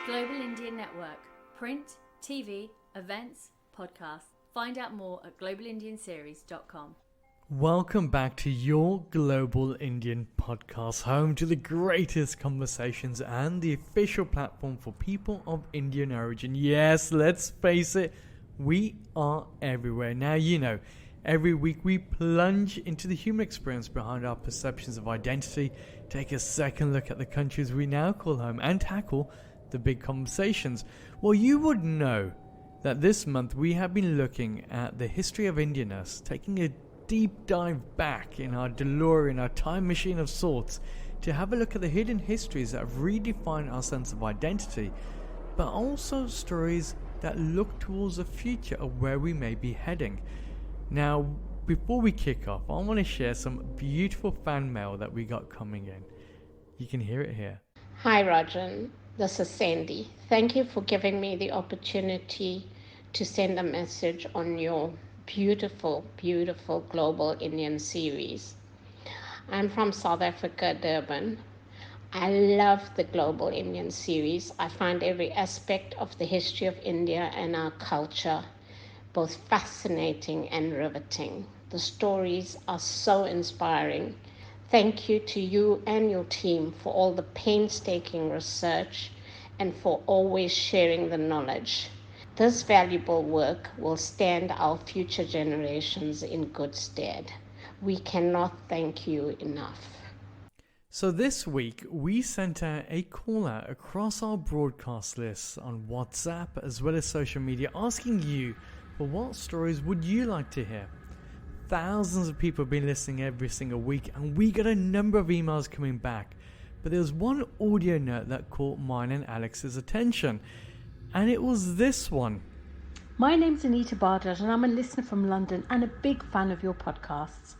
Global Indian Network. Print, TV, events, podcasts. Find out more at globalindianseries.com. Welcome back to your Global Indian podcast, home to the greatest conversations and the official platform for people of Indian origin. Yes, let's face it, we are everywhere. Now, you know, every week we plunge into the human experience behind our perceptions of identity, take a second look at the countries we now call home, and tackle the big conversations. Well, you would know that this month we have been looking at the history of Indianness, taking a deep dive back in our DeLorean, our time machine of sorts, to have a look at the hidden histories that have redefined our sense of identity, but also stories that look towards the future of where we may be heading. Now, before we kick off, I want to share some beautiful fan mail that we got coming in. You can hear it here. Hi, Rajan. This is Sandy. Thank you for giving me the opportunity to send a message on your beautiful, beautiful Global Indian series. I'm from South Africa, Durban. I love the Global Indian series. I find every aspect of the history of India and our culture both fascinating and riveting. The stories are so inspiring. Thank you to you and your team for all the painstaking research and for always sharing the knowledge. This valuable work will stand our future generations in good stead. We cannot thank you enough. So this week, we sent out a call out across our broadcast lists on WhatsApp as well as social media, asking you for what stories would you like to hear. Thousands of people have been listening every single week, and we got a number of emails coming back. But there was one audio note that caught mine and Alex's attention, and it was this one. My name's Anita Bardaj, and I'm a listener from London and a big fan of your podcasts.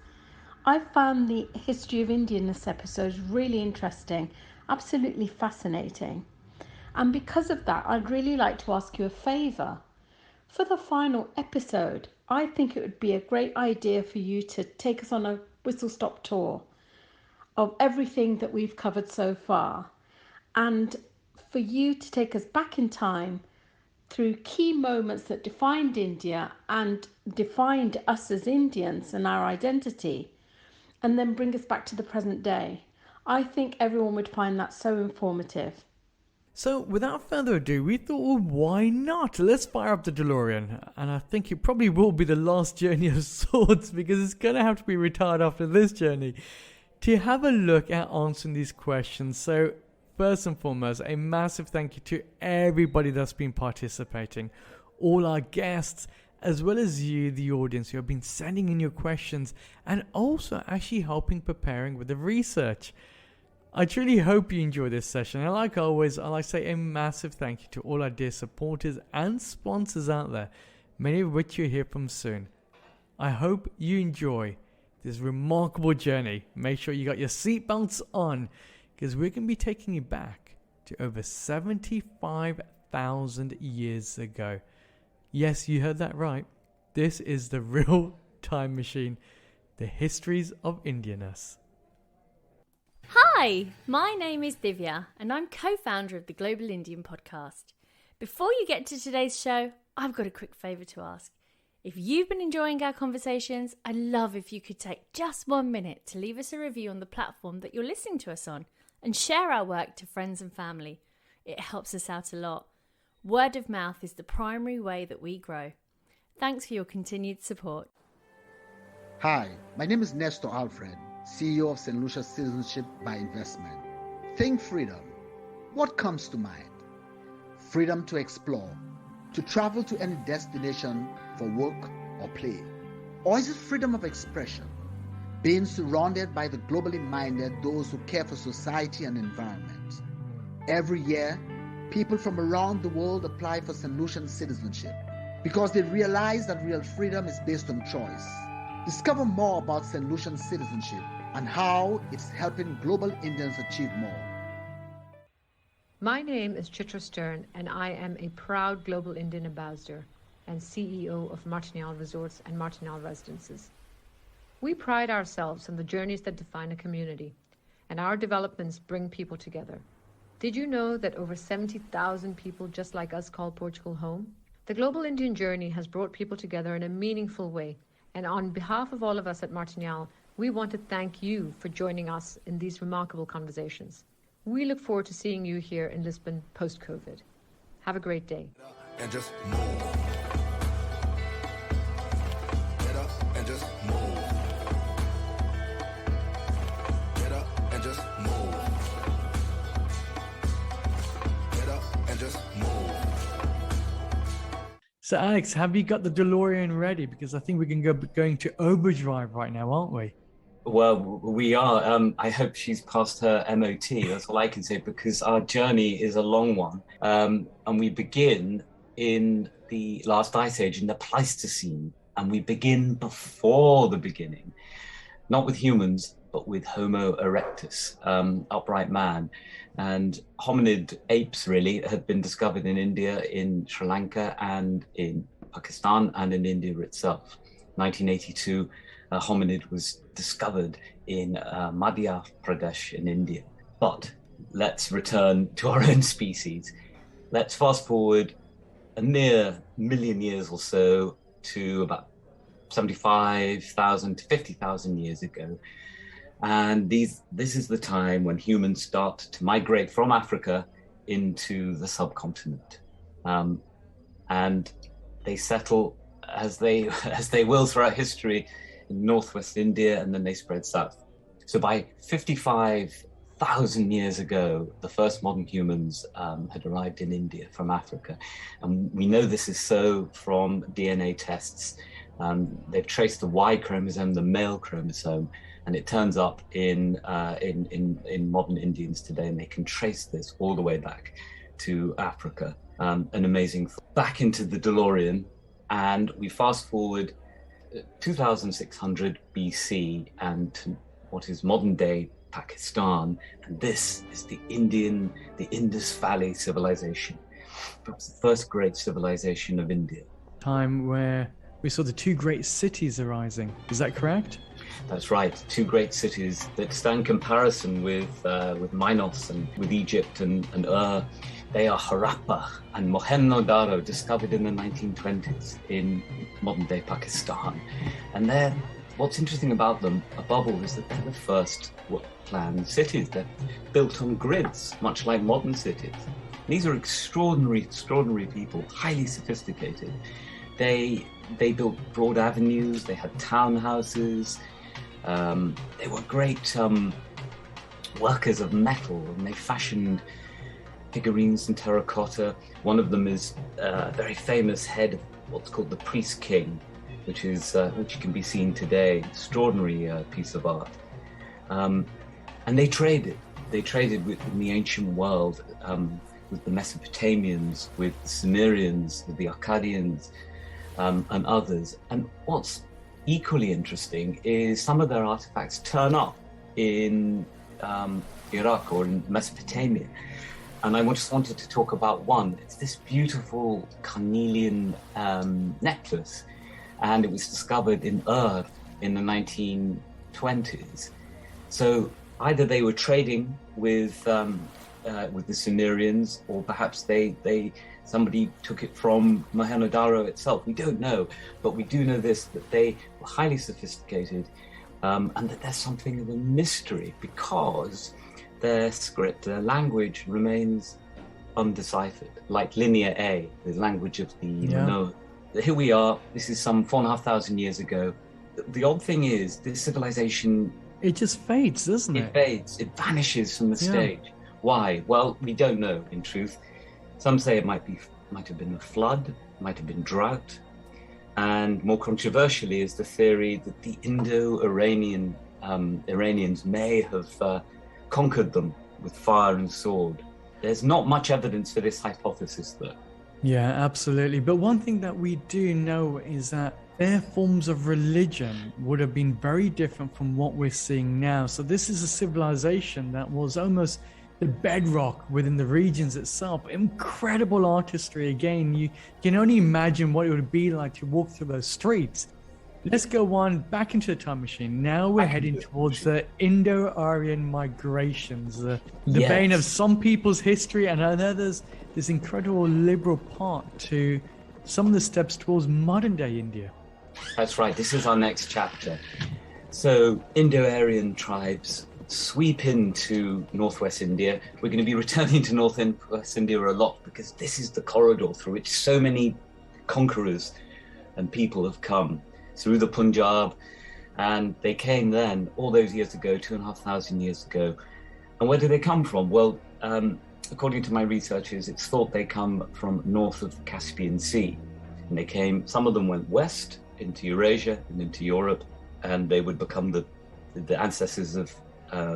I found the History of Indianness episodes really interesting, absolutely fascinating. And because of that, I'd really like to ask you a favour. For the final episode, I think it would be a great idea for you to take us on a whistle-stop tour of everything that we've covered so far, and for you to take us back in time through key moments that defined India and defined us as Indians and our identity, and then bring us back to the present day. I think everyone would find that so informative. So without further ado, we thought, well, why not? Let's fire up the DeLorean. And I think it probably will be the last journey of sorts, because it's going to have to be retired after this journey, to have a look at answering these questions. So first and foremost, a massive thank you to everybody that's been participating, all our guests, as well as you, the audience, who have been sending in your questions and also actually helping preparing with the research. I truly hope you enjoy this session, and like always, I'd like to say a massive thank you to all our dear supporters and sponsors out there, many of which you'll hear from soon. I hope you enjoy this remarkable journey. Make sure you got your seatbelts on, because we're going to be taking you back to over 75,000 years ago. Yes, you heard that right. This is the real time machine, the histories of Indianness. Hi, my name is Divya, and I'm co-founder of the Global Indian podcast. Before you get to today's show, I've got a quick favour to ask. If you've been enjoying our conversations, I'd love if you could take just 1 minute to leave us a review on the platform that you're listening to us on, and share our work to friends and family. It helps us out a lot. Word of mouth is the primary way that we grow. Thanks for your continued support. Hi, my name is Nestor Alfred, CEO of St. Lucia Citizenship by Investment. Think freedom. What comes to mind? Freedom to explore, to travel to any destination for work or play. Or is it freedom of expression? Being surrounded by the globally minded, those who care for society and environment. Every year, people from around the world apply for St. Lucian citizenship because they realize that real freedom is based on choice. Discover more about St. Lucian citizenship and how it's helping global Indians achieve more. My name is Chitra Stern, and I am a proud Global Indian Ambassador and CEO of Martignal Resorts and Martignal Residences. We pride ourselves on the journeys that define a community, and our developments bring people together. Did you know that over 70,000 people just like us call Portugal home? The Global Indian journey has brought people together in a meaningful way. And on behalf of all of us at Martinal, we want to thank you for joining us in these remarkable conversations. We look forward to seeing you here in Lisbon post-COVID. Have a great day. And just move. Get up and just move. Get up and just move. Get up and just move. So Alex, have you got the DeLorean ready? Because I think we can going to overdrive right now, aren't we? Well, we are. I hope she's passed her MOT. That's all I can say, because our journey is a long one. And we begin in the last ice age, in the Pleistocene. And we begin before the beginning, not with humans, but with Homo erectus, upright man. And hominid apes really had been discovered in India, in Sri Lanka, and in Pakistan, and in India itself. 1982, a hominid was discovered in Madhya Pradesh in India. But let's return to our own species. Let's fast forward a mere million years or so to about 75,000 to 50,000 years ago. And this is the time when humans start to migrate from Africa into the subcontinent. And they settle, as they will throughout history, in northwest India, and then they spread south. So by 55,000 years ago, the first modern humans had arrived in India from Africa. And we know this is so from DNA tests. They've traced the Y chromosome, the male chromosome, and it turns up in modern Indians today, and they can trace this all the way back to Africa. An amazing back into the DeLorean, and we fast forward 2600 BC and to what is modern day Pakistan, and this is the Indus Valley civilization, perhaps the first great civilization of India. Time where we saw the two great cities arising. Is that correct? That's right. Two great cities that stand comparison with Minos and with Egypt and Ur. They are Harappa and Mohenjo-daro, discovered in the 1920s in modern-day Pakistan. And what's interesting about them, above all, is that they're the first planned cities. They're built on grids, much like modern cities. These are extraordinary people, highly sophisticated. They built broad avenues. They had townhouses. They were great workers of metal, and they fashioned figurines in terracotta. One of them is a very famous head of what's called the Priest King, which can be seen today. Extraordinary piece of art. And they traded. They traded in the ancient world with the Mesopotamians, with the Sumerians, with the Akkadians, and others. And what's equally interesting is some of their artifacts turn up in Iraq or in Mesopotamia. And I just wanted to talk about one. It's this beautiful carnelian necklace, and it was discovered in Ur in the 1920s. So either they were trading with the Sumerians, or perhaps somebody took it from Mohenjo-daro itself. We don't know, but we do know this, that they were highly sophisticated, and that there's something of a mystery because their script, their language remains undeciphered, like Linear A, the language of the Minoan. Here we are, this is some 4,500 years ago. The odd thing is, this civilization... It just fades, doesn't it? It fades, it vanishes from the stage. Why? Well, we don't know, in truth. Some say it might have been a flood, might have been drought. And more controversially is the theory that the Indo-Aryan Iranians may have conquered them with fire and sword. There's not much evidence for this hypothesis, though. Yeah, absolutely. But one thing that we do know is that their forms of religion would have been very different from what we're seeing now. So this is a civilization that was almost the bedrock within the regions itself. Incredible artistry. Again, you can only imagine what it would be like to walk through those streets. Let's go on back into the time machine. Now we're heading towards the Indo-Aryan migrations, the bane of some people's history, and others this incredible liberal part to some of the steps towards modern-day India. That's right. This is our next chapter. So Indo-Aryan tribes sweep into northwest India. We're going to be returning to northwest India a lot because this is the corridor through which so many conquerors and people have come through the Punjab, and they came then all those years ago, 2,500 years ago. And where do they come from? Well, according to my researchers, it's thought they come from north of the Caspian Sea. And they came, some of them went west into Eurasia and into Europe, and they would become the ancestors of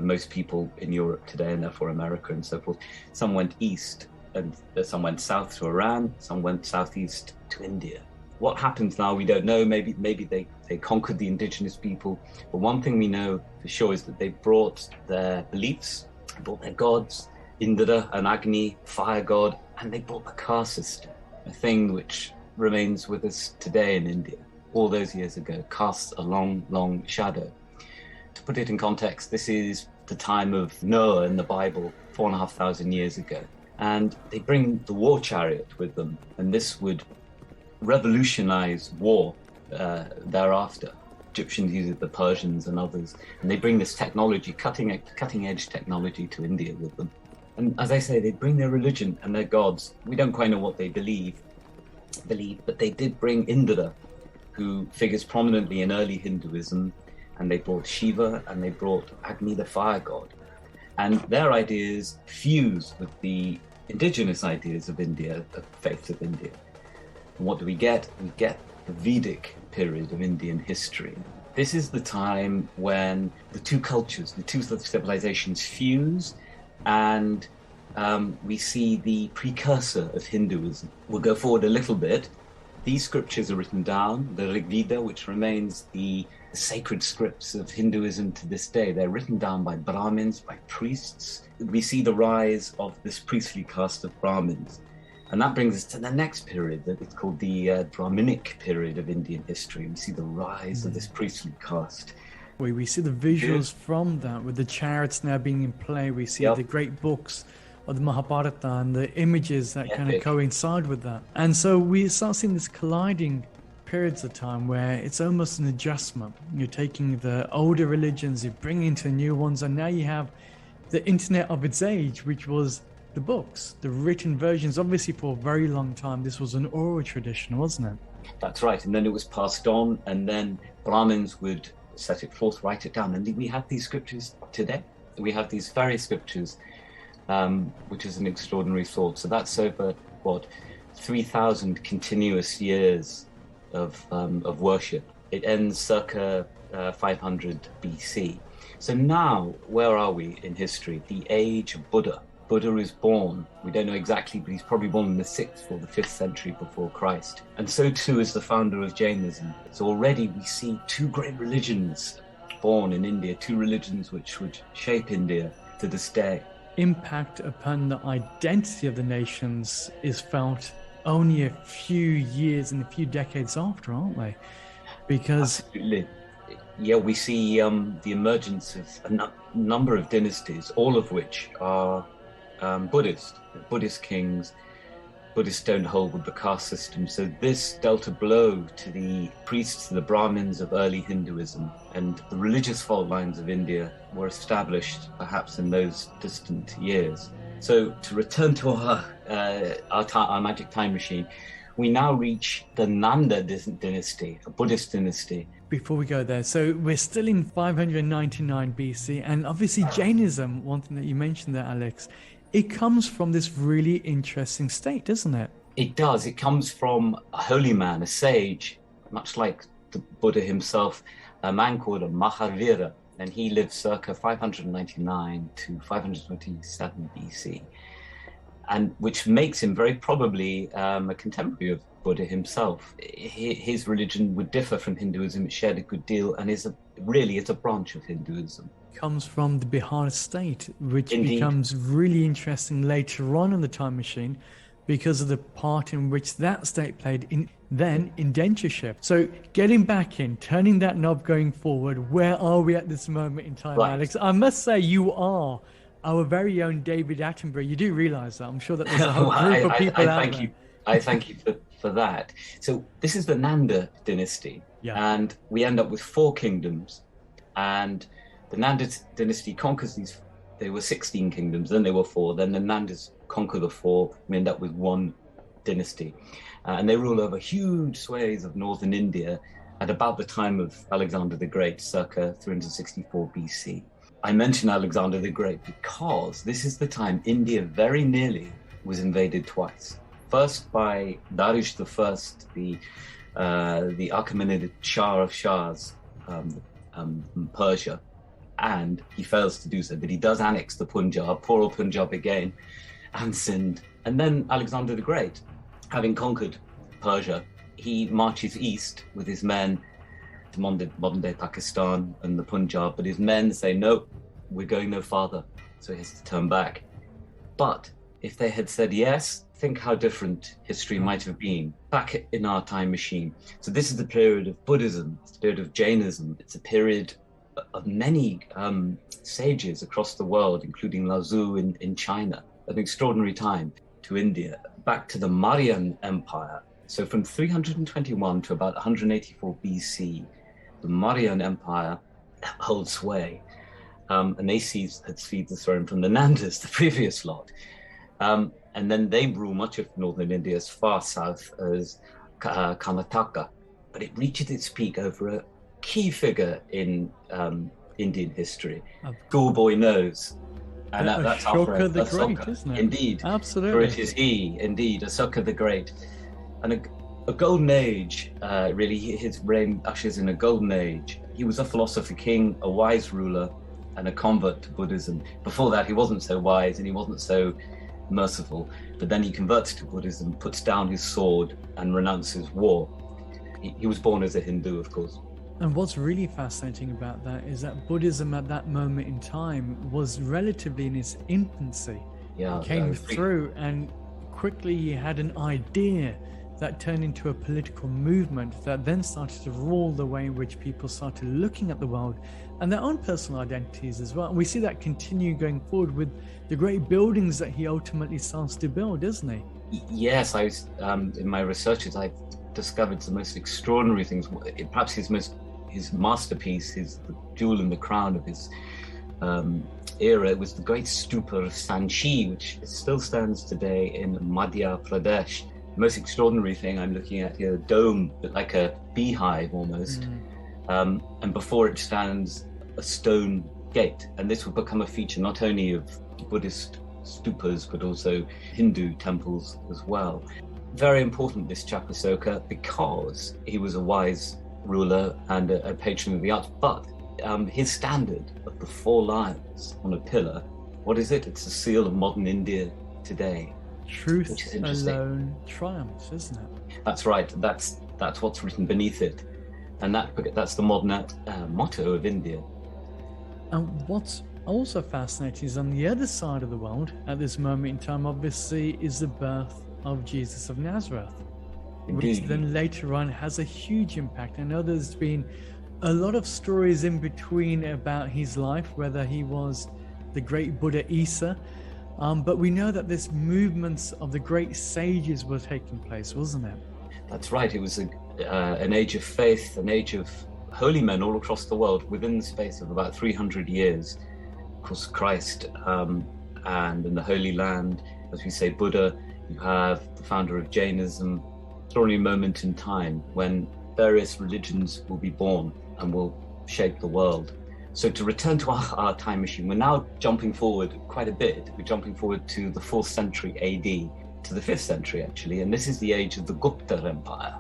most people in Europe today, and therefore America and so forth. Some went east, and some went south to Iran, some went southeast to India. What happens now, we don't know. Maybe they conquered the indigenous people. But one thing we know for sure is that they brought their beliefs, brought their gods, Indra and Agni, fire god, and they brought the caste system, a thing which remains with us today in India. All those years ago, casts a long, long shadow. To put it in context, this is the time of Noah in the Bible, 4,500 years ago. And they bring the war chariot with them, and this would revolutionize war thereafter. Egyptians use it, the Persians and others, and they bring this technology, cutting edge technology to India with them. And as I say, they bring their religion and their gods. We don't quite know what they believe, but they did bring Indra, who figures prominently in early Hinduism, and they brought Shiva and they brought Agni, the fire god. And their ideas fuse with the indigenous ideas of India, the faith of India. And what do we get? We get the Vedic period of Indian history. This is the time when the two cultures, the two civilizations fuse, and we see the precursor of Hinduism. We'll go forward a little bit. These scriptures are written down, the Rig Veda, which remains the sacred scripts of Hinduism to this day. They're written down by Brahmins, by priests. We see the rise of this priestly caste of Brahmins. And that brings us to the next period, that it's called the Brahminic period of Indian history. We see the rise of this priestly caste. We see the visuals from that, with the chariots now being in play. We see the great books of the Mahabharata and the images that kind of coincide with that. And so we start seeing this colliding periods of time where it's almost an adjustment. You're taking the older religions, you're bringing into new ones, and now you have the internet of its age, which was the books, the written versions. Obviously, for a very long time, this was an oral tradition, wasn't it? That's right. And then it was passed on, and then Brahmins would set it forth, write it down. And we have these scriptures today. We have these very scriptures, which is an extraordinary thought. So that's over, 3,000 continuous years of worship. It ends circa 500 BC. So now, where are we in history? The age of Buddha. Buddha is born, we don't know exactly, but he's probably born in the 6th or the 5th century before Christ. And so too is the founder of Jainism. So already we see two great religions born in India, two religions which would shape India to this day. Impact upon the identity of the nations is felt only a few years and a few decades after, aren't they? Because absolutely. Yeah, we see the emergence of a number of dynasties, all of which are Buddhist kings. Buddhists don't hold with the caste system. So this dealt a blow to the priests, the Brahmins of early Hinduism, and the religious fault lines of India were established perhaps in those distant years. So to return to our magic time machine, we now reach the Nanda dynasty, a Buddhist dynasty. Before we go there, so we're still in 599 BC, and obviously Jainism, one thing that you mentioned there, Alex, it comes from this really interesting state, doesn't it? It does. It comes from a holy man, a sage, much like the Buddha himself, a man called Mahavira, and he lived circa 599 to 527 BC, and which makes him very probably a contemporary of Buddha himself. His religion would differ from Hinduism. It shared a good deal, and is a branch of Hinduism. Comes from the Bihar state, which Indeed. becomes really interesting later on in the time machine, because of the part in which that state played in then indentureship. So getting back in, turning that knob going forward, where are we at this moment in time, Right. Alex? I must say you are our very own David Attenborough. You do realise that. I'm sure that there's a whole group of people out there. I thank you for that. So this is the Nanda dynasty, and we end up with 4 kingdoms, and the Nanda dynasty conquers these. They were 16 kingdoms, then they were 4, then the Nandas conquer the 4, we end up with 1 dynasty. And they rule over huge swathes of northern India at about the time of Alexander the Great, circa 364 BC. I mention Alexander the Great because this is the time India very nearly was invaded twice. First by Darius I, the Achaemenid Shah of Shahs, Persia, and he fails to do so, but he does annex the Punjab, poor old Punjab again, and Sindh. And then Alexander the Great, having conquered Persia, he marches east with his men to modern-day Pakistan and the Punjab, but his men say, no, we're going no farther, so he has to turn back. But if they had said yes, think how different history might have been back in our time machine. So this is the period of Buddhism, it's the period of Jainism, it's a period of many sages across the world, including Lao Tzu in China, an extraordinary time to India, back to the Mauryan Empire. So from 321 to about 184 BC, the Mauryan Empire holds sway. And they had seized the throne from the Nandas, the previous lot. And then they rule much of northern India as far south as Karnataka. But it reaches its peak over a key figure in Indian history. Schoolboy knows. And that's Asoka the Great, isn't it? Indeed. Absolutely. For it is he, indeed, Asoka the Great. And a golden age, really, his reign ushers in a golden age. He was a philosopher king, a wise ruler, and a convert to Buddhism. Before that, he wasn't so wise and he wasn't so merciful. But then he converts to Buddhism, puts down his sword, and renounces war. He was born as a Hindu, of course. And what's really fascinating about that is that Buddhism at that moment in time was relatively in its infancy. It came through, and quickly he had an idea that turned into a political movement that then started to rule the way in which people started looking at the world and their own personal identities as well. And we see that continue going forward with the great buildings that he ultimately starts to build, isn't he? Yes, I was in my researches, I've discovered some most extraordinary things. Perhaps his masterpiece, the jewel in the crown of his era, was the great stupa of Sanchi, which still stands today in Madhya Pradesh. The most extraordinary thing I'm looking at here, a dome, like a beehive almost. And before it stands a stone gate. And this will become a feature not only of Buddhist stupas, but also Hindu temples as well. Very important, this chap Asoka, because he was a wise ruler and a patron of the arts. But his standard of the 4 lions on a pillar, what is it? It's the seal of modern India today. Truth alone triumphs, isn't it? That's right. That's what's written beneath it, and that's the modern motto of India. And what's also fascinating is on the other side of the world at this moment in time, obviously, is the birth of Jesus of Nazareth, Indeed. which then later on has a huge impact. I know there's been a lot of stories in between about his life, whether he was the great Buddha Isa. But we know that this movements of the great sages were taking place, wasn't it? That's right. It was an age of faith, an age of holy men all across the world within the space of about 300 years. Of course, Christ, and in the Holy Land, as we say, Buddha. You have the founder of Jainism. Extraordinary moment in time when various religions will be born and will shape the world. So to return to our time machine, we're now jumping forward quite a bit. We're jumping forward to the 4th century AD, to the 5th century actually, and this is the age of the Gupta Empire,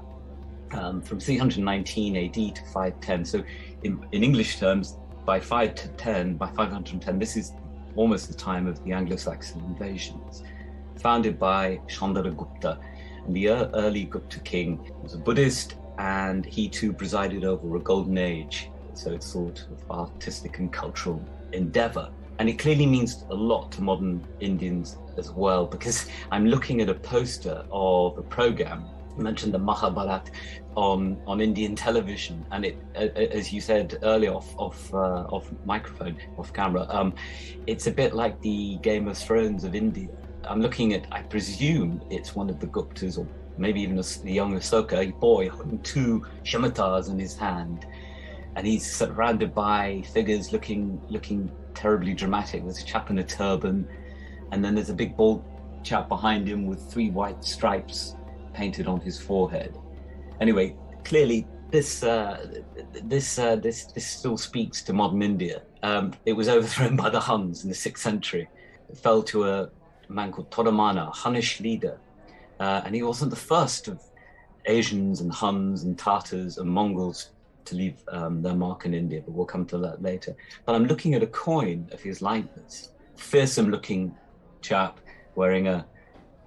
from 319 AD to 510. So in English terms, by 510, this is almost the time of the Anglo-Saxon invasions, founded by Chandragupta. And the early Gupta king was a Buddhist, and he too presided over a golden age. So it's sort of artistic and cultural endeavor. And it clearly means a lot to modern Indians as well, because I'm looking at a poster of a program. You mentioned the Mahabharat on Indian television, and it, as you said earlier off microphone, off camera, it's a bit like the Game of Thrones of India. I'm looking at, I presume it's one of the Guptas, or maybe even the young Asoka, a boy holding 2 scimitars in his hand, and he's surrounded by figures looking terribly dramatic. There's a chap in a turban, and then there's a big bald chap behind him with 3 white stripes painted on his forehead. Anyway, clearly this still speaks to modern India. It was overthrown by the Huns in the 6th century. It fell to a man called Toramana, a Hunnish leader, and he wasn't the first of Asians and Huns and Tatars and Mongols to leave their mark in India, but we'll come to that later. But I'm looking at a coin of his likeness, fearsome looking chap wearing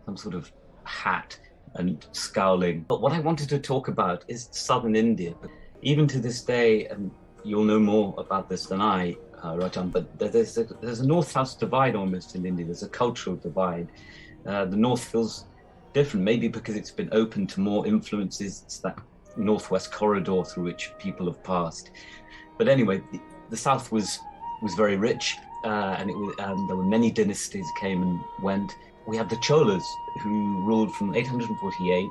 some sort of hat and scowling. But what I wanted to talk about is southern India. Even to this day, and you'll know more about this than I, Rajan, but there's a north-south divide almost in India. There's a cultural divide. The north feels different, maybe because it's been open to more influences. It's that northwest corridor through which people have passed. But anyway, the south was very rich, and there were many dynasties came and went. We have the Cholas, who ruled from 848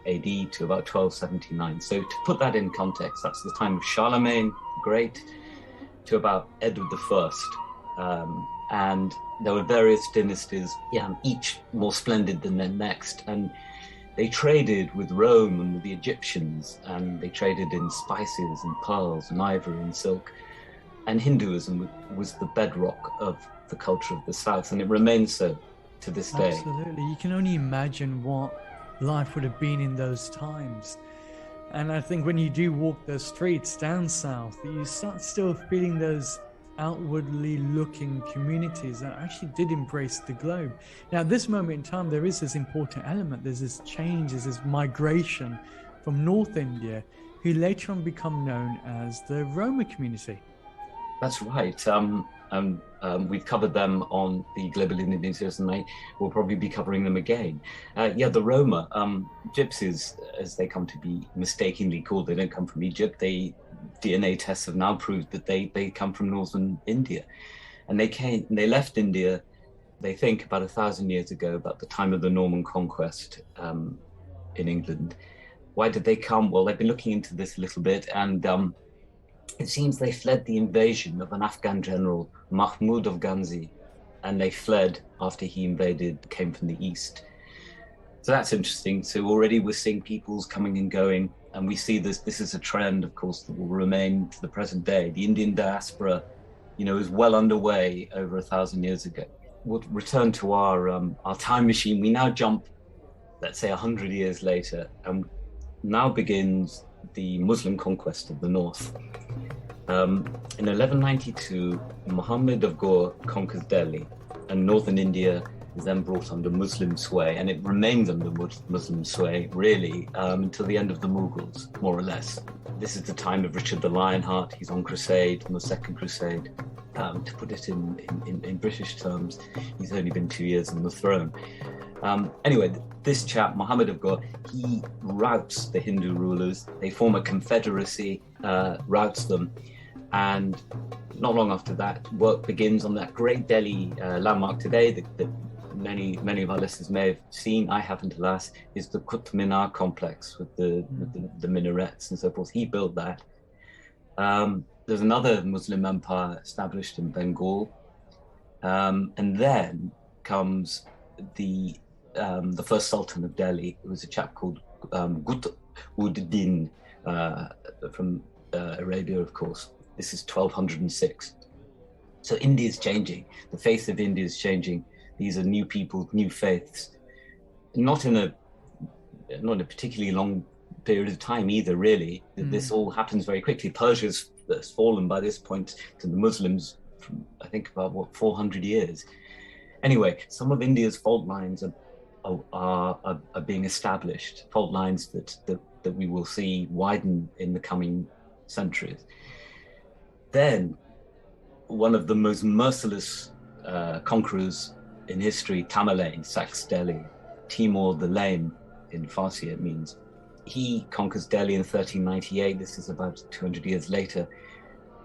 AD to about 1279. So to put that in context, that's the time of Charlemagne the Great to about Edward I. And there were various dynasties, each more splendid than the next. And they traded with Rome and with the Egyptians, and they traded in spices and pearls and ivory and silk. And Hinduism was the bedrock of the culture of the South, and it remains so to this day. Absolutely. You can only imagine what life would have been in those times. And I think when you do walk those streets down south, you start still feeling those outwardly looking communities that actually did embrace the globe. Now, at this moment in time, there is this important element. There's this change, there's this migration from North India, who later on become known as the Roma community. That's right. We've covered them on the Global Indian Series, and we'll probably be covering them again. The Roma, gypsies, as they come to be mistakenly called, they don't come from Egypt. DNA tests have now proved that they come from northern India. And they left India, they think, about 1,000 years ago, about the time of the Norman conquest in England. Why did they come? Well, they've been looking into this a little bit, and it seems they fled the invasion of an Afghan general, Mahmud of Ghazni, and they fled after he came from the east. So that's interesting. So already we're seeing peoples coming and going, and we see this is a trend, of course, that will remain to the present day. The Indian diaspora, is well underway over 1,000 years ago. We'll return to our time machine. We now jump, let's say, 100 years later, and now begins the Muslim conquest of the north. In 1192, Muhammad of Goa conquers Delhi, and northern India is then brought under Muslim sway, and it remains under Muslim sway, really, until the end of the Mughals, more or less. This is the time of Richard the Lionheart. He's on crusade, on the Second Crusade. To put it in British terms, he's only been 2 years on the throne. Anyway, this chap, Muhammad of Goa, he routs the Hindu rulers. They form a confederacy, routs them. And not long after that, work begins on that great Delhi landmark today that many of our listeners may have seen. I haven't, alas, is the Qutb Minar complex with the minarets and so forth. He built that. There's another Muslim empire established in Bengal. And then comes the first Sultan of Delhi. It was a chap called Gupta Dynasty from Arabia, of course. This is 1206. So India is changing. The face of India is changing. These are new people, new faiths. Not in a particularly long period of time either, really. This all happens very quickly. Persia's fallen by this point to the Muslims from, I think, about 400 years. Anyway, some of India's fault lines are being established. Fault lines that we will see widen in the coming centuries. Then one of the most merciless conquerors in history, Tamerlane sacks Delhi. Timur the Lame, in Farsi it means. He conquers Delhi in 1398. This is about 200 years later.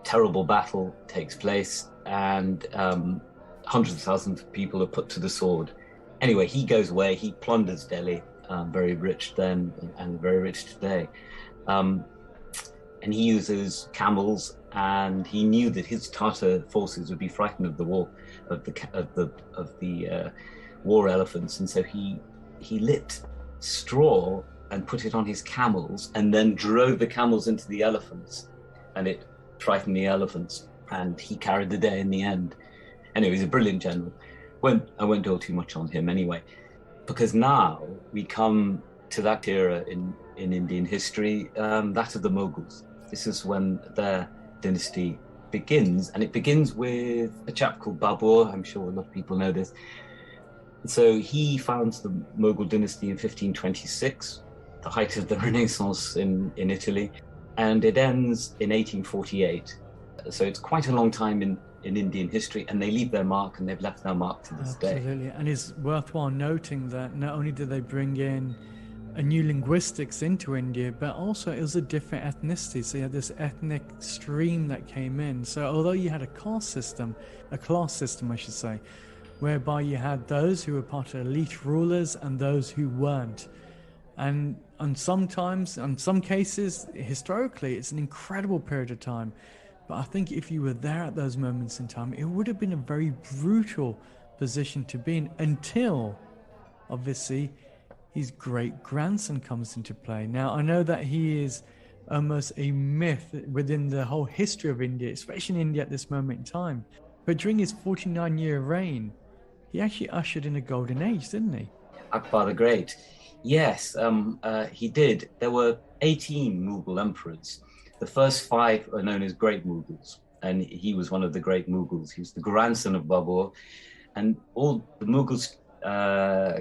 Terrible battle takes place, and hundreds of thousands of people are put to the sword. Anyway, he goes away, he plunders Delhi, very rich then and very rich today. And he uses camels, and he knew that his Tatar forces would be frightened of the war, of the war elephants, and so he lit straw and put it on his camels, and then drove the camels into the elephants, and it frightened the elephants, and he carried the day in the end. Anyway, he's a brilliant general. I won't dwell too much on him anyway, because now we come to that era in Indian history, that of the Mughals. This is when their dynasty begins, and it begins with a chap called Babur. I'm sure a lot of people know this. So he founds the Mughal dynasty in 1526, the height of the Renaissance in Italy, and it ends in 1848. So it's quite a long time in Indian history, and they leave their mark, and they've left their mark to this day. Absolutely, and it's worthwhile noting that not only did they bring in a new linguistics into India, but also it was a different ethnicity. So you had this ethnic stream that came in. So although you had a class system I should say, whereby you had those who were part of elite rulers and those who weren't. And sometimes, in some cases, historically, it's an incredible period of time. But I think if you were there at those moments in time, it would have been a very brutal position to be in until, obviously, his great-grandson comes into play. Now, I know that he is almost a myth within the whole history of India, especially in India at this moment in time. But during his 49-year reign, he actually ushered in a golden age, didn't he? Akbar the Great. Yes, he did. There were 18 Mughal emperors. The first 5 are known as Great Mughals, and he was one of the Great Mughals. He was the grandson of Babur, and all the Mughals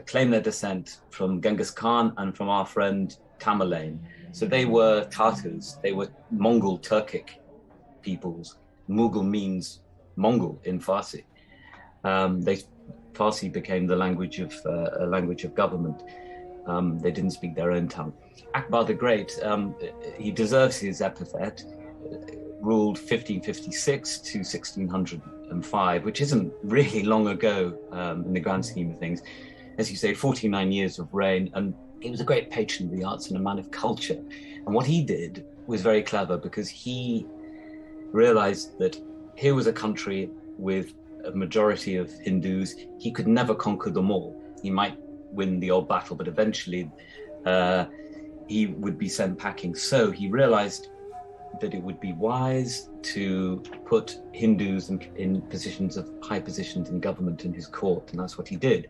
claim their descent from Genghis Khan and from our friend Tamerlane. So they were Tatars, they were Mongol Turkic peoples. Mughal means Mongol in Farsi. Farsi became the language of government. They didn't speak their own tongue. Akbar the Great, he deserves his epithet, ruled 1556 to 1605, which isn't really long ago in the grand scheme of things. As you say, 49 years of reign, and he was a great patron of the arts and a man of culture. And what he did was very clever, because he realized that here was a country with a majority of Hindus. He could never conquer them all. He might win the odd battle, but eventually he would be sent packing. So he realized that it would be wise to put Hindus in positions of high positions in government in his court, and that's what he did.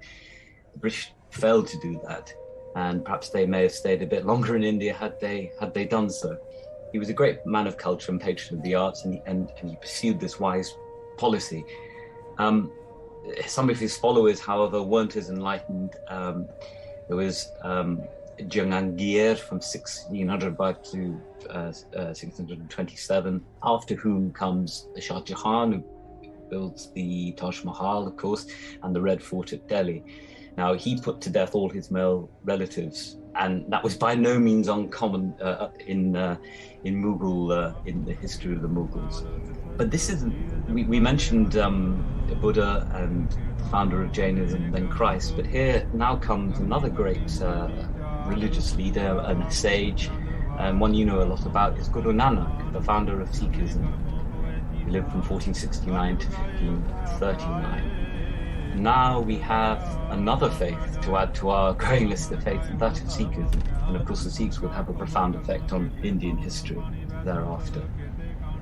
The British failed to do that, and perhaps they may have stayed a bit longer in India had they done so. He was a great man of culture and patron of the arts, and he pursued this wise policy. Some of his followers, however, weren't as enlightened. There was Jahangir from 1600 back to 1627, after whom comes Shah Jahan, who builds the Taj Mahal, of course, and the Red Fort at Delhi. Now, he put to death all his male relatives, and that was by no means uncommon in the history of the Mughals. But this isn't. We mentioned Buddha and the founder of Jainism, then Christ. But here now comes another great religious leader and a sage, and one you know a lot about is Guru Nanak, the founder of Sikhism. He lived from 1469 to 1539. Now we have another faith to add to our growing list of faith, and that of Sikhism. And of course the Sikhs will have a profound effect on Indian history thereafter.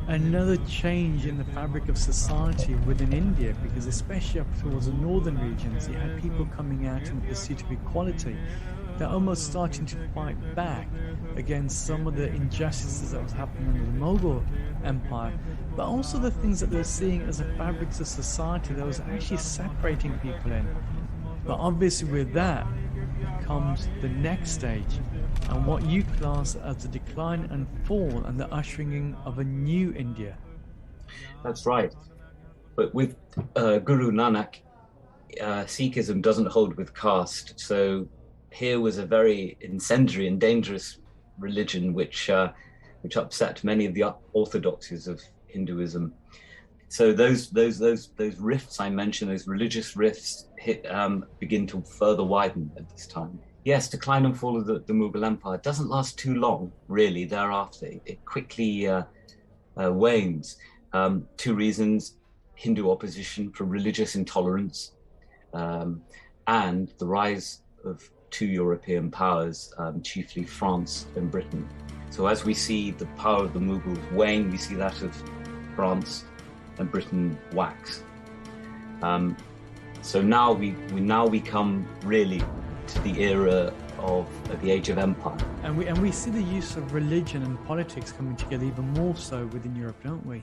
Another change in the fabric of society within India, because especially up towards the northern regions, you had people coming out in pursuit of equality. They're almost starting to fight back against some of the injustices that was happening under the Mughal Empire, but also the things that they're seeing as the fabrics of society that was actually separating people in. But obviously with that comes the next stage, and what you class as the decline and fall and the ushering in of a new India. That's right. But with Guru Nanak, Sikhism doesn't hold with caste, so here was a very incendiary and dangerous religion which upset many of the orthodoxies of Hinduism. So those rifts I mentioned, those religious rifts, begin to further widen at this time. Yes, decline and fall of the Mughal Empire doesn't last too long, really. Thereafter, it quickly wanes. Two reasons: Hindu opposition for religious intolerance, and the rise of two European powers, chiefly France and Britain. So as we see the power of the Mughals wane, we see that of France and Britain wax. So now we come really to the era of the Age of Empire. And we see the use of religion and politics coming together even more so within Europe, don't we?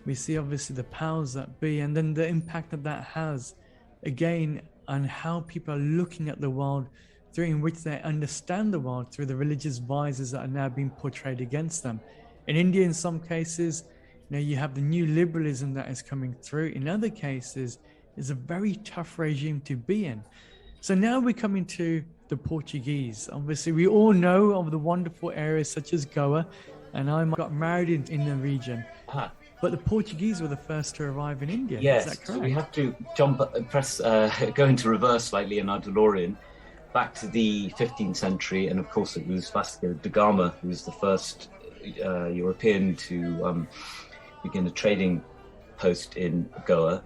We see obviously the powers that be, and then the impact that has, again, on how people are looking at the world, through in which they understand the world through the religious vices that are now being portrayed against them. In India, in some cases, you have the new liberalism that is coming through. In other cases, it's a very tough regime to be in. So now we're coming to the Portuguese. Obviously, we all know of the wonderful areas such as Goa, and I got married in the region. But the Portuguese were the first to arrive in India. Yes, is that correct? So we have to go into reverse slightly in our DeLorean, back to the 15th century, and of course it was Vasco da Gama who was the first European to begin a trading post in Goa.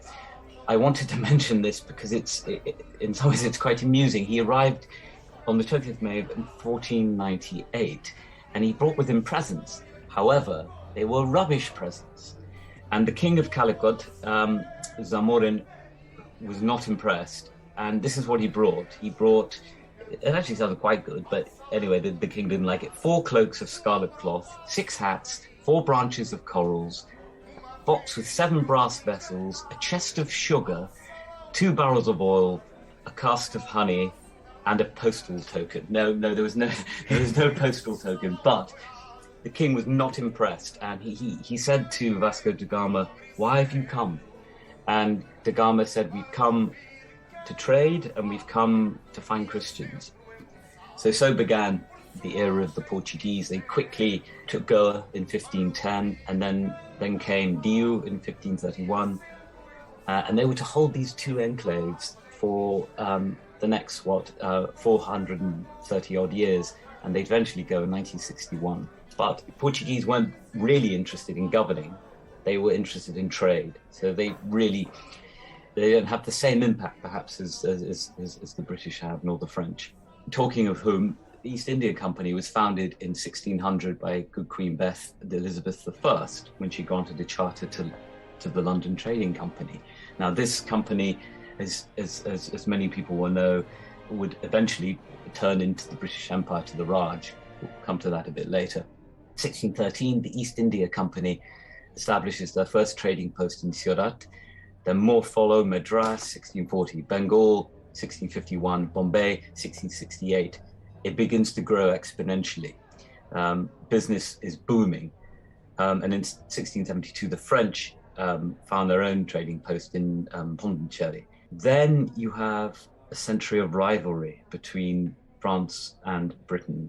I wanted to mention this because in some ways it's quite amusing. He arrived on the 20th of May of 1498, and he brought with him presents. However, they were rubbish presents. And the King of Calicut, Zamorin, was not impressed. And this is what he brought. It actually sounded quite good, but anyway, the king didn't like it. 4 cloaks of scarlet cloth, 6 hats, 4 branches of corals, a box with 7 brass vessels, a chest of sugar, 2 barrels of oil, a cask of honey, and a postal token. No, there was no postal token, but the king was not impressed, and he said to Vasco da Gama, "Why have you come?" And da Gama said, "We've come to trade, and we've come to find Christians." So began the era of the Portuguese. They quickly took Goa in 1510, and then came Diu in 1531, and they were to hold these 2 enclaves for the next 430 odd years, and they'd eventually go in 1961. But the Portuguese weren't really interested in governing; they were interested in trade. So they don't have the same impact, perhaps, as the British have, nor the French. Talking of whom, the East India Company was founded in 1600 by Good Queen Elizabeth I, when she granted a charter to the London Trading Company. Now, this company, as many people will know, would eventually turn into the British Empire to the Raj. We'll come to that a bit later. 1613, the East India Company establishes their first trading post in Surat. Then more follow: Madras, 1640, Bengal, 1651, Bombay, 1668. It begins to grow exponentially. Business is booming. And in 1672, the French found their own trading post in Pondicherry. Then you have a century of rivalry between France and Britain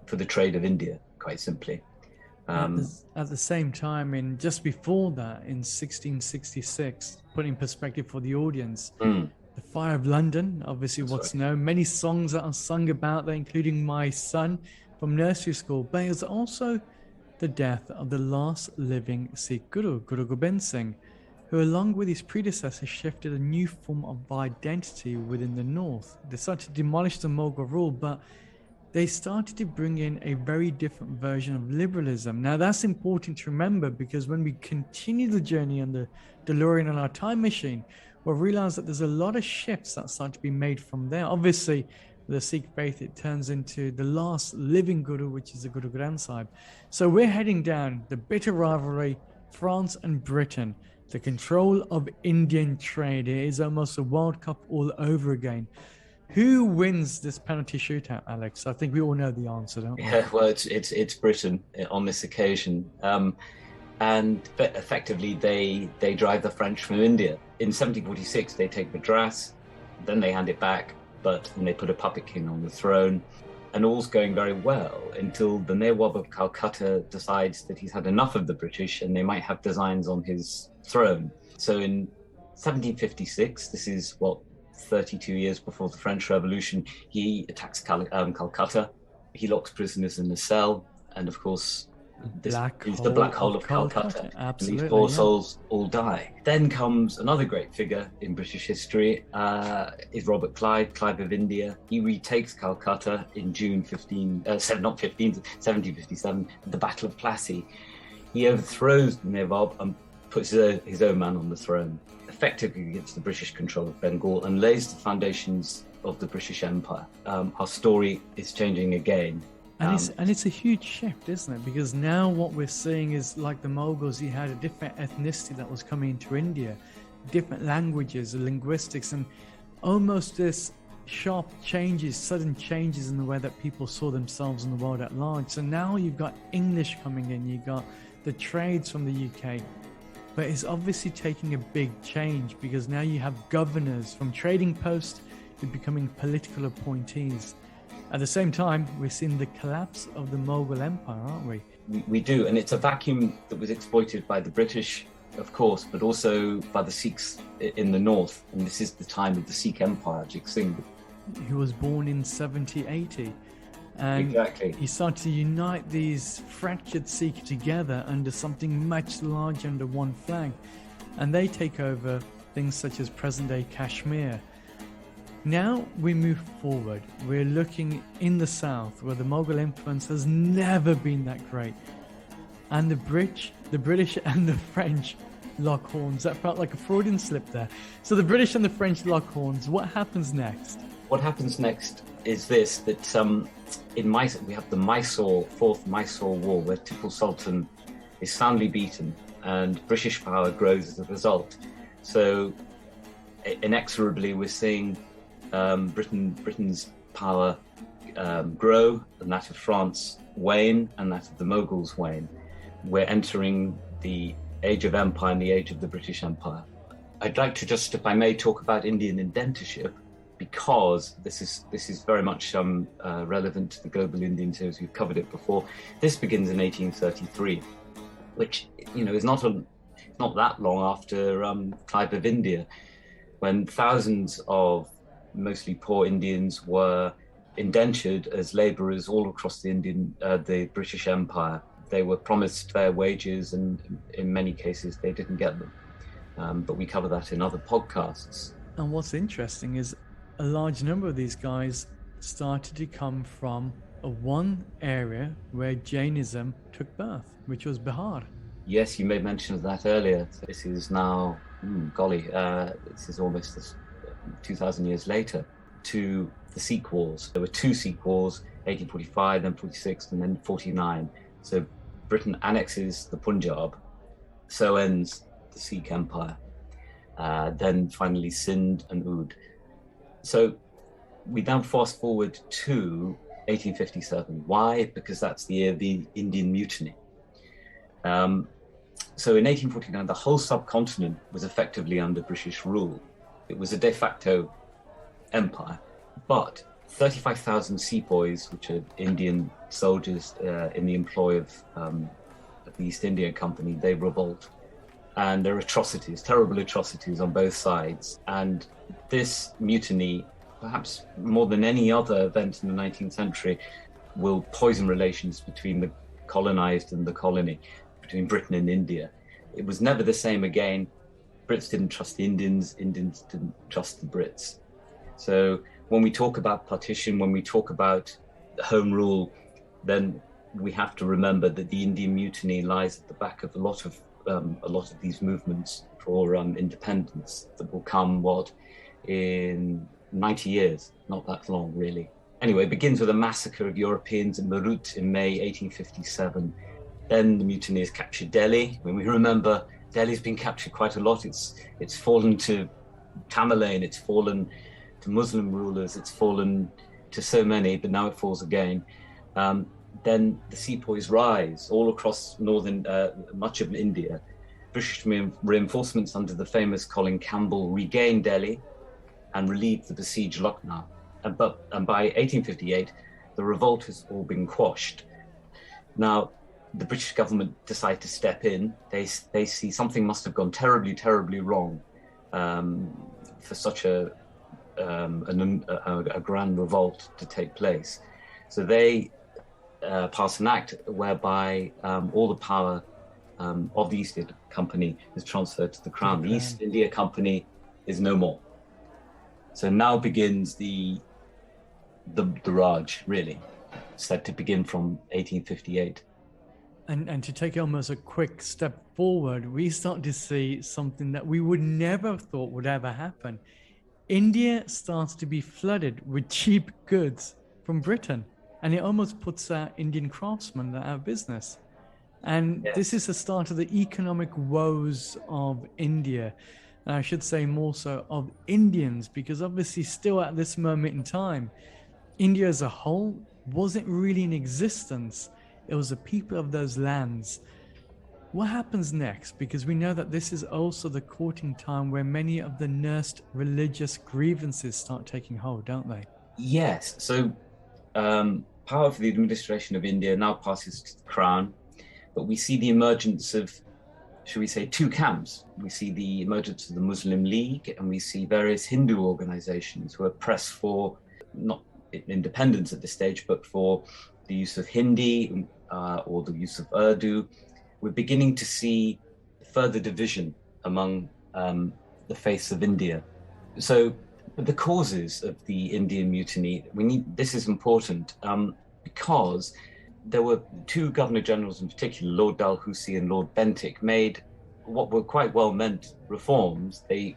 for the trade of India, quite simply. At the same time, just before that, in 1666, put in perspective for the audience, the Fire of London, obviously what's known, many songs that are sung about that, including my son from nursery school, but it was also the death of the last living Sikh Guru, Guru Gobind Singh, who along with his predecessors shifted a new form of identity within the north. They started to demolish the Mughal rule, but they started to bring in a very different version of liberalism. Now that's important to remember, because when we continue the journey on the DeLorean on our time machine, we'll realize that there's a lot of shifts that start to be made from there. Obviously, the Sikh faith, it turns into the last living Guru, which is the Guru Granth Sahib. So we're heading down the bitter rivalry, France and Britain, the control of Indian trade. It is almost a World Cup all over again. Who wins this penalty shootout, Alex? I think we all know the answer, don't we? Yeah, well, it's Britain on this occasion, and effectively they drive the French from India. in 1746, they take Madras, then they hand it back, but then they put a puppet king on the throne, and all's going very well until the Nawab of Calcutta decides that he's had enough of the British and they might have designs on his throne. So in 1756, this is 32 years before the French Revolution, he attacks Calcutta. He locks prisoners in a cell, and of course, this is the black hole of Calcutta. Absolutely, and these poor souls all die. Then comes another great figure in British history, is Robert Clive, Clive of India. He retakes Calcutta in June 1757, at the Battle of Plassey. He overthrows the Nawab and puts his own man on the throne, effectively gets the British control of Bengal and lays the foundations of the British Empire. Our story is changing again. And it's a huge shift, isn't it? Because now what we're seeing is, like the Mughals, you had a different ethnicity that was coming into India, different languages, linguistics, and almost this sharp changes, sudden changes in the way that people saw themselves in the world at large. So now you've got English coming in, you've got the trades from the UK, but it's obviously taking a big change because now you have governors from trading posts to becoming political appointees. At the same time, we're seeing the collapse of the Mughal Empire, aren't we? We do, and it's a vacuum that was exploited by the British, of course, but also by the Sikhs in the north. And this is the time of the Sikh Empire, Jig Singh. He was born in 7080. And exactly. He started to unite these fractured Sikhs together under something much larger, under one flag. And they take over things such as present-day Kashmir. Now we move forward. We're looking in the south, where the Mughal influence has never been that great. And the British and the French lock horns. That felt like a Freudian slip there. So the British and the French lock horns. What happens next? What happens next is this, that in Mysore, we have the Fourth Mysore War, where Tipu Sultan is soundly beaten and British power grows as a result. So inexorably we're seeing Britain's power grow, and that of France wane, and that of the Mughals wane. We're entering the age of empire and the age of the British Empire. I'd like to just, if I may, talk about Indian indentureship, because this is very much relevant to the global Indian series. We've covered it before. This begins in 1833, which is not that long after Clive of India, when thousands of mostly poor Indians were indentured as labourers all across the British Empire. They were promised fair wages, and in many cases they didn't get them. But we cover that in other podcasts. And what's interesting is a large number of these guys started to come from one area where Jainism took birth, which was Bihar. Yes, you made mention of that earlier. This is now, this is almost 2,000 years later, to the Sikh Wars. There were two Sikh Wars, 1845, then 46, and then 49. So Britain annexes the Punjab, so ends the Sikh Empire. Then finally Sindh and Oudh. So we now fast forward to 1857. Why? Because that's the year of the Indian Mutiny. So in 1849, the whole subcontinent was effectively under British rule. It was a de facto empire, but 35,000 sepoys, which are Indian soldiers in the employ of the East India Company, they revolt. And there are atrocities, terrible atrocities on both sides. And this mutiny, perhaps more than any other event in the 19th century, will poison relations between the colonized and the colony, between Britain and India. It was never the same again. Brits didn't trust the Indians didn't trust the Brits. So when we talk about partition, when we talk about home rule, then we have to remember that the Indian Mutiny lies at the back of a lot of these movements for independence that will come, in 90 years, not that long really. Anyway, it begins with a massacre of Europeans in Meerut in May 1857. Then the mutineers captured Delhi. When we remember, Delhi's been captured quite a lot. It's fallen to Tamerlane, it's fallen to Muslim rulers, it's fallen to so many, but now it falls again. Then the sepoys rise all across much of India. British reinforcements under the famous Colin Campbell regained Delhi and relieved the besieged Lucknow. And by 1858, the revolt has all been quashed. Now, the British government decide to step in. They see something must have gone terribly, terribly wrong for such a grand revolt to take place. So they pass an act whereby all the power of the East India Company is transferred to the Crown. The East India Company is no more. So now begins the Raj, really, said to begin from 1858. And to take almost a quick step forward, we start to see something that we would never have thought would ever happen. India starts to be flooded with cheap goods from Britain, and it almost puts our Indian craftsmen out of business. And this is the start of the economic woes of India. And I should say more so of Indians, because obviously still at this moment in time, India as a whole wasn't really in existence. It was the people of those lands. What happens next? Because we know that this is also the courting time where many of the nursed religious grievances start taking hold, don't they? Yes. So power for the administration of India now passes to the Crown, but we see the emergence of, should we say, two camps. We see the emergence of the Muslim League, and we see various Hindu organizations who are pressed for not independence at this stage, but for the use of Hindi or the use of Urdu. We're beginning to see further division among the faiths of India. So the causes of the Indian mutiny, this is important because there were two governor generals in particular, Lord Dalhousie and Lord Bentinck, made what were quite well-meant reforms. The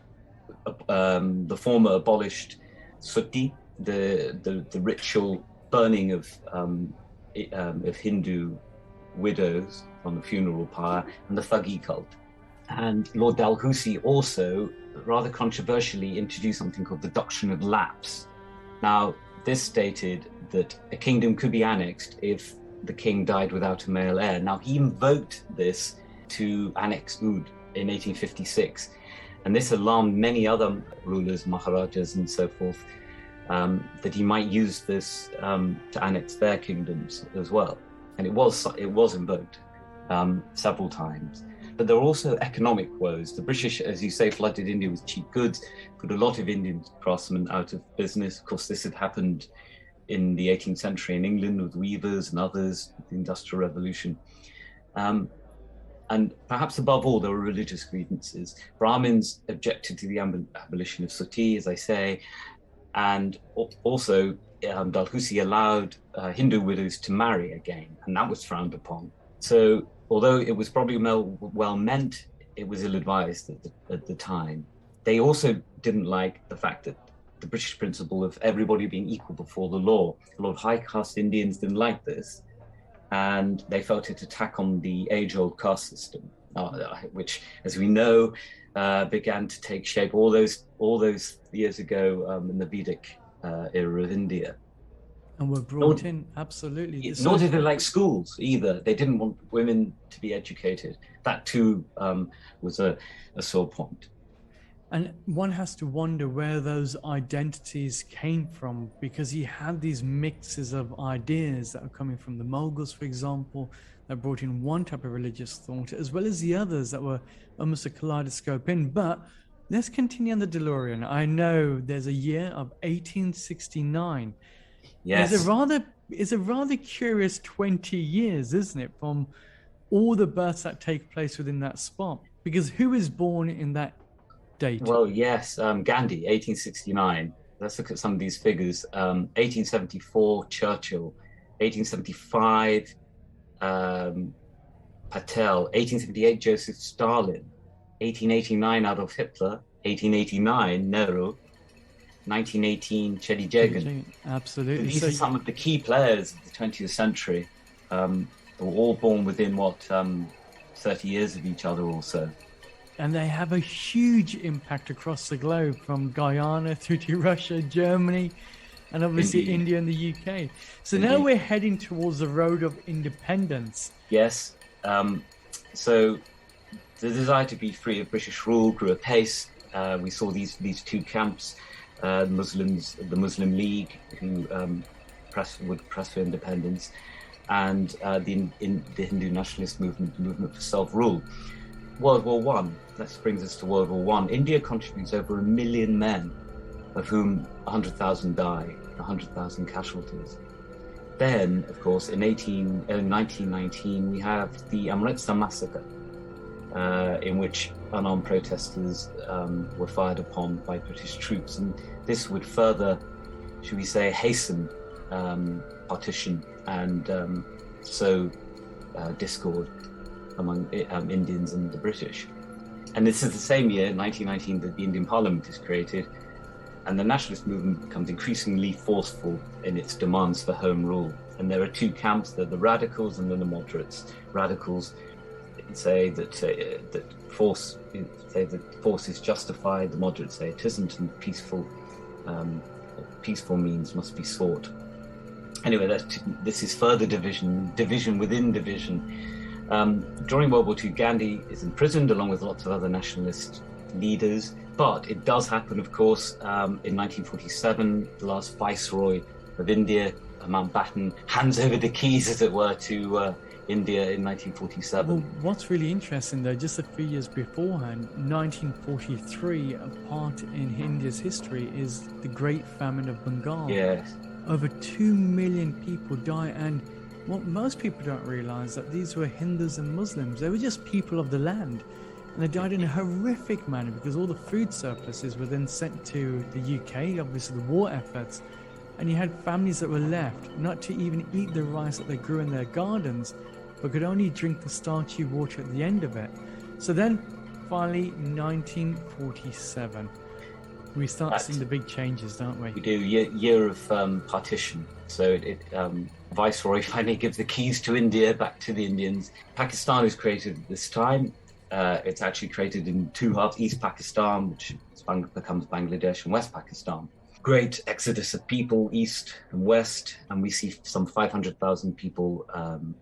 former abolished sutti, the ritual burning of Hindu widows on the funeral pyre, and the Thuggy cult. And Lord Dalhousie also, rather controversially, introduced something called the doctrine of lapse. Now, this stated that a kingdom could be annexed if the king died without a male heir. Now, he invoked this to annex Oudh in 1856, and this alarmed many other rulers, Maharajas and so forth, that he might use this to annex their kingdoms as well. And it was invoked several times. But there are also economic woes. The British, as you say, flooded India with cheap goods, put a lot of Indian craftsmen out of business. Of course, this had happened in the 18th century in England with weavers and others, the Industrial Revolution. And perhaps above all, there were religious grievances. Brahmins objected to the abolition of sutti, as I say, and also Dalhousie allowed Hindu widows to marry again, and that was frowned upon. So although it was probably well meant, it was ill-advised at the time. They also didn't like the fact that the British principle of everybody being equal before the law. A lot of high caste Indians didn't like this, and they felt it attack on the age-old caste system, which, as we know, began to take shape all those years ago in the Vedic era of India. And were brought in, absolutely. Nor did they like schools either. They didn't want women to be educated. That too was a sore point. And one has to wonder where those identities came from, because you had these mixes of ideas that are coming from the Mughals, for example, that brought in one type of religious thought, as well as the others that were almost a kaleidoscope in. But let's continue on the DeLorean. I know there's a year of 1869. Yes. It's a rather curious 20 years, isn't it, from all the births that take place within that spot? Because who is born in that date? Well, yes, Gandhi, 1869. Let's look at some of these figures. 1874, Churchill. 1875, Patel. 1878, Joseph Stalin. 1889, Adolf Hitler. 1889, Nehru. 1918, Chedi Jagan. Absolutely. These are some of the key players of the 20th century, who were all born within 30 years of each other or so. And they have a huge impact across the globe, from Guyana through to Russia, Germany, and obviously Indeed. India and the UK. So Indeed. now we're heading towards the road of independence. Yes. So The desire to be free of British rule grew apace. We saw these two camps, the Muslim League, who would press for independence, and the Hindu nationalist movement, the movement for self-rule. World War One. That brings us to World War One. India contributes over 1 million men, of whom 100,000 die, 100,000 casualties. Then, of course, in 1919, we have the Amritsar massacre, in which unarmed protesters were fired upon by British troops. And this would further, should we say, hasten partition and sow discord among Indians and the British. And this is the same year, 1919, that the Indian Parliament is created, and the nationalist movement becomes increasingly forceful in its demands for home rule. And there are two camps: the radicals and then the moderates. Radicals say that force is justified. The moderates say it isn't, and peaceful means must be sought. Anyway, this is further division within division. During World War II, Gandhi is imprisoned along with lots of other nationalist leaders. But it does happen, of course, in 1947, the last Viceroy of India, Mountbatten, hands over the keys, as it were, to India in 1947. Well, what's really interesting, though, just a few years beforehand, 1943, a part in India's history is the Great Famine of Bengal. Yes. Over 2 million people die, and what most people don't realize that these were Hindus and Muslims. They were just people of the land. And they died in a horrific manner because all the food surpluses were then sent to the UK, obviously the war efforts, and you had families that were left not to even eat the rice that they grew in their gardens, but could only drink the starchy water at the end of it. So then, finally, 1947, we start seeing the big changes, don't we? We do, year of partition. So Viceroy finally gives the keys to India back to the Indians. Pakistan is created at this time. It's actually created in two halves: East Pakistan, which becomes Bangladesh, and West Pakistan. Great exodus of people, east and west, and we see some 500,000 people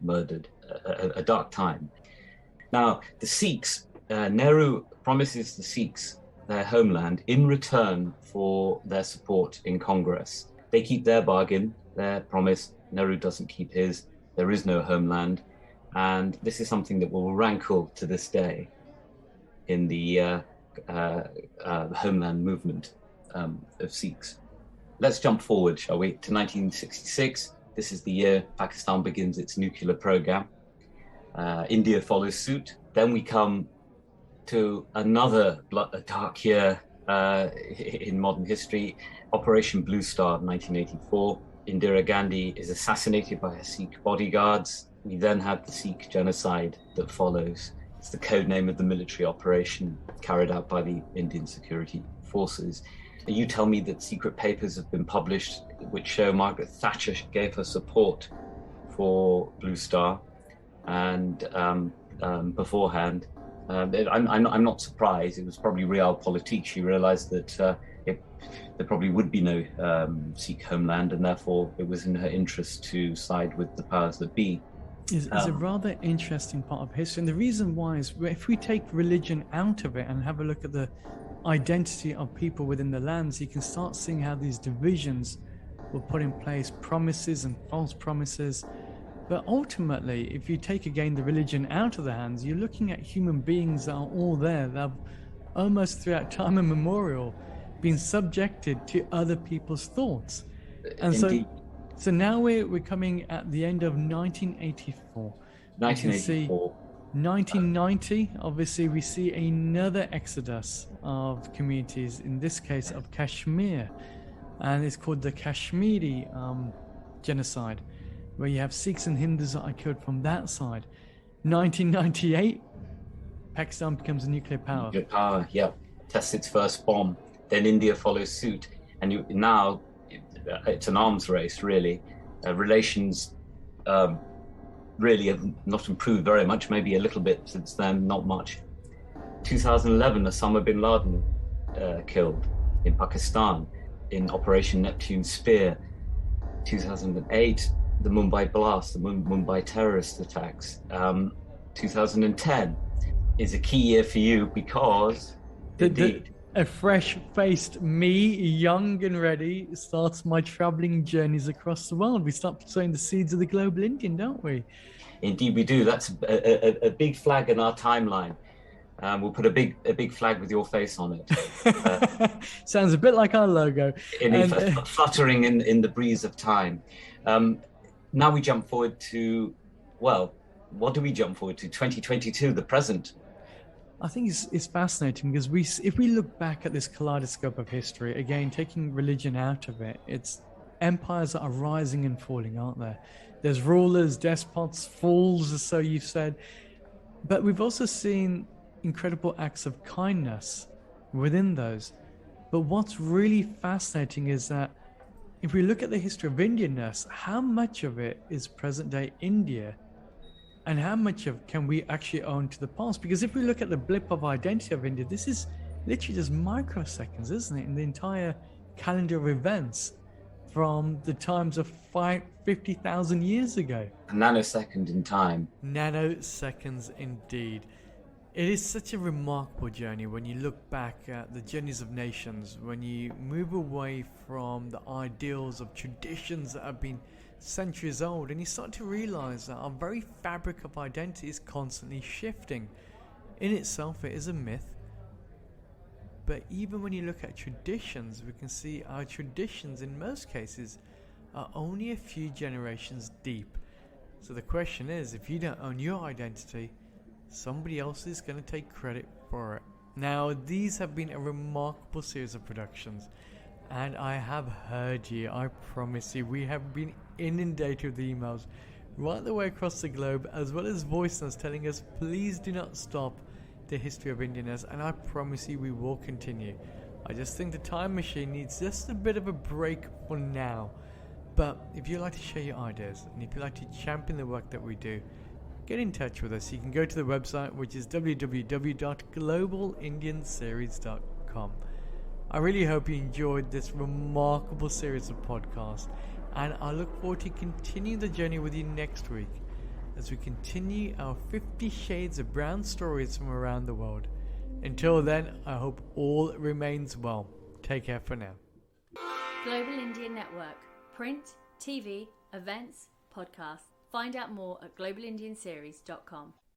murdered, a dark time. Now, the Sikhs, Nehru promises the Sikhs their homeland in return for their support in Congress. They keep their bargain, their promise. Nehru doesn't keep his. There is no homeland. And this is something that will rankle to this day in the homeland movement of Sikhs. Let's jump forward, shall we, to 1966. This is the year Pakistan begins its nuclear program. India follows suit. Then we come to another dark year in modern history, Operation Blue Star, 1984. Indira Gandhi is assassinated by her Sikh bodyguards. We then have the Sikh genocide that follows. It's the code name of the military operation carried out by the Indian security forces. You tell me that secret papers have been published which show Margaret Thatcher gave her support for Blue Star, and beforehand. I'm not surprised. It was probably realpolitik. She realized that there probably would be no Sikh homeland, and therefore it was in her interest to side with the powers that be. Is a rather interesting part of history. And the reason why is, if we take religion out of it and have a look at the identity of people within the lands, you can start seeing how these divisions were put in place, promises and false promises. But ultimately, if you take again the religion out of the hands, you're looking at human beings that are all there, that have almost throughout time immemorial been subjected to other people's thoughts. And Indeed. So now we're coming at the end of 1984. 1984. 1990, obviously, we see another exodus of communities, in this case of Kashmir, and it's called the Kashmiri genocide, where you have Sikhs and Hindus that are killed from that side. 1998, Pakistan becomes a nuclear power. Nuclear power, yeah. Tests its first bomb. Then India follows suit. And now it's an arms race, really. Relations really have not improved very much, maybe a little bit since then, not much. 2011, Osama bin Laden killed in Pakistan in Operation Neptune Spear. 2008, the Mumbai blast, the Mumbai terrorist attacks. 2010, is a key year for you because, indeed, a fresh-faced me, young and ready, starts my traveling journeys across the world. We start sowing the seeds of the global Indian, don't we? Indeed we do. That's a big flag in our timeline. We'll put a big flag with your face on it. Sounds a bit like our logo. Fluttering in the breeze of time. Now we jump forward to, well, what do we jump forward to? 2022, the present. I think it's fascinating because if we look back at this kaleidoscope of history, again, taking religion out of it, it's empires that are rising and falling, aren't there? There's rulers, despots, fools, as so you've said. But we've also seen incredible acts of kindness within those. But what's really fascinating is that if we look at the history of Indianness, how much of it is present-day India? And how much of can we actually own to the past? Because if we look at the blip of identity of India, this is literally just microseconds, isn't it? In the entire calendar of events from the times of 50,000 years ago. A nanosecond in time. Nanoseconds indeed. It is such a remarkable journey when you look back at the journeys of nations, when you move away from the ideals of traditions that have been centuries old, and you start to realize that our very fabric of identity is constantly shifting. In itself, it is a myth, but even when you look at traditions, we can see our traditions in most cases are only a few generations deep. So the question is, if you don't own your identity, somebody else is going to take credit for it. Now, these have been a remarkable series of productions, and I have heard you. I promise you, we have been inundated with emails right the way across the globe, as well as voice notes telling us, please do not stop the history of Indianness, and I promise you we will continue. I just think the time machine needs just a bit of a break for now. But if you'd like to share your ideas, and if you'd like to champion the work that we do, get in touch with us. You can go to the website, which is www.globalindianseries.com. I really hope you enjoyed this remarkable series of podcasts, and I look forward to continuing the journey with you next week as we continue our 50 Shades of Brown stories from around the world. Until then, I hope all remains well. Take care for now. Global Indian Network. Print, TV, events, podcasts. Find out more at globalindianseries.com.